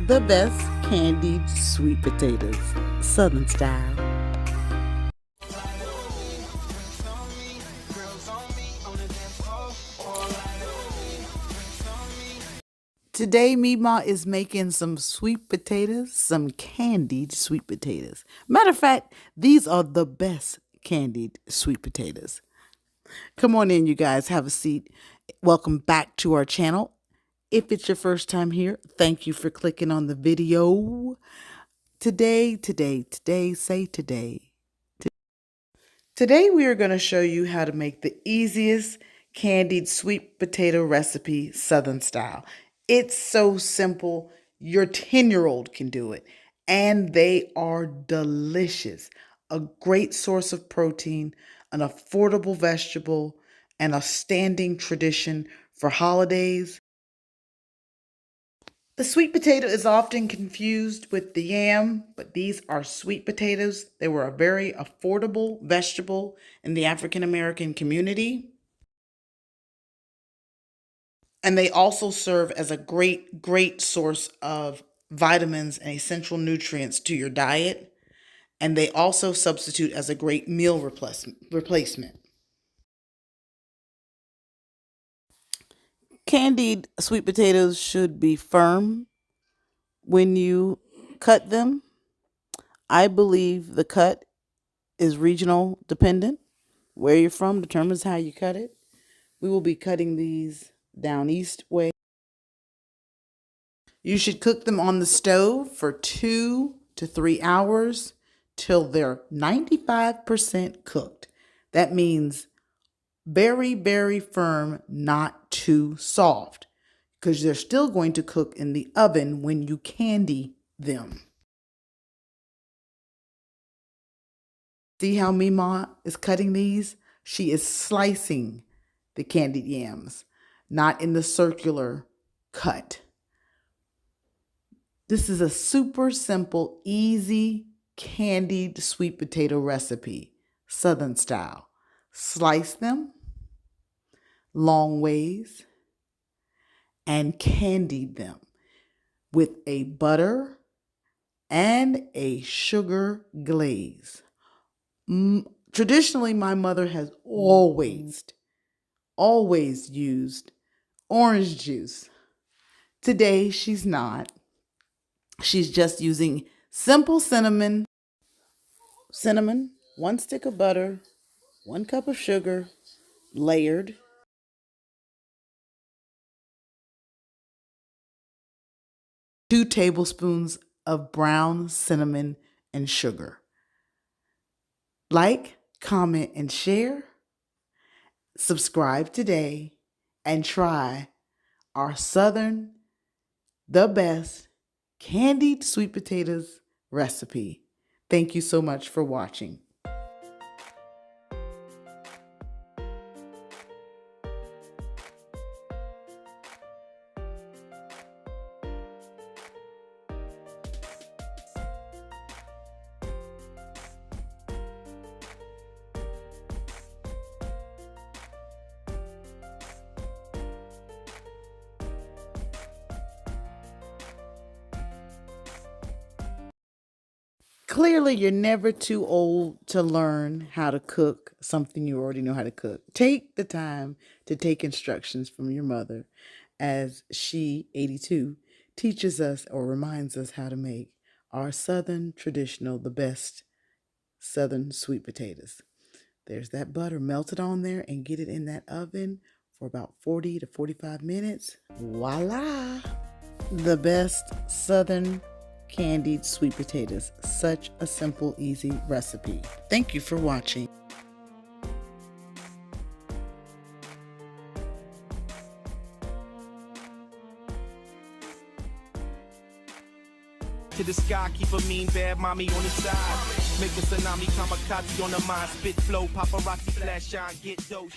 the best candied sweet potatoes, Southern style. Today, Mima is making some sweet potatoes, some candied sweet potatoes. Matter of fact, these are the best candied sweet potatoes. Come on in, you guys, have a seat. Welcome back to our channel. If it's your first time here, thank you for clicking on the video. Today, say today. Today we are going to show you how to make the easiest candied sweet potato recipe, Southern style. It's so simple, your 10-year-old can do it, and they are delicious. A great source of protein, an affordable vegetable, and a standing tradition for holidays. The sweet potato is often confused with the yam, but these are sweet potatoes. They were a very affordable vegetable in the African American community. And they also serve as a great source of vitamins and essential nutrients to your diet. And they also substitute as a great meal replacement. Candied sweet potatoes should be firm when you cut them. I believe the cut is regional dependent. Where you're from determines how you cut it. We will be cutting these down east way. You should cook them on the stove for 2 to 3 hours till they're 95% cooked. That means very firm, not too soft, because they're still going to cook in the oven when you candy them. See how Mima is cutting these? She is slicing the candied yams, not in the circular cut. This is a super simple, easy candied sweet potato recipe, Southern style. Slice them long ways and candied them with a butter and a sugar glaze. Traditionally, my mother has always used orange juice. Today, she's not. She's just using simple cinnamon, 1 stick of butter, 1 cup of sugar, layered, 2 tablespoons of brown cinnamon and sugar. Like, comment, and share. Subscribe today and try our Southern, the best candied sweet potatoes recipe. Thank you so much for watching. Clearly, you're never too old to learn how to cook something you already know how to cook. Take the time to take instructions from your mother as she, 82, teaches us or reminds us how to make our Southern traditional, the best Southern sweet potatoes. There's that butter, melt it on there and get it in that oven for about 40 to 45 minutes. Voila! The best Southern candied sweet potatoes. Such a simple, easy recipe. Thank you for watching. To the sky, keep a mean bad mommy on the side. Make a tsunami kamikaze on the mind. Spit flow, paparazzi flash shine, get dough.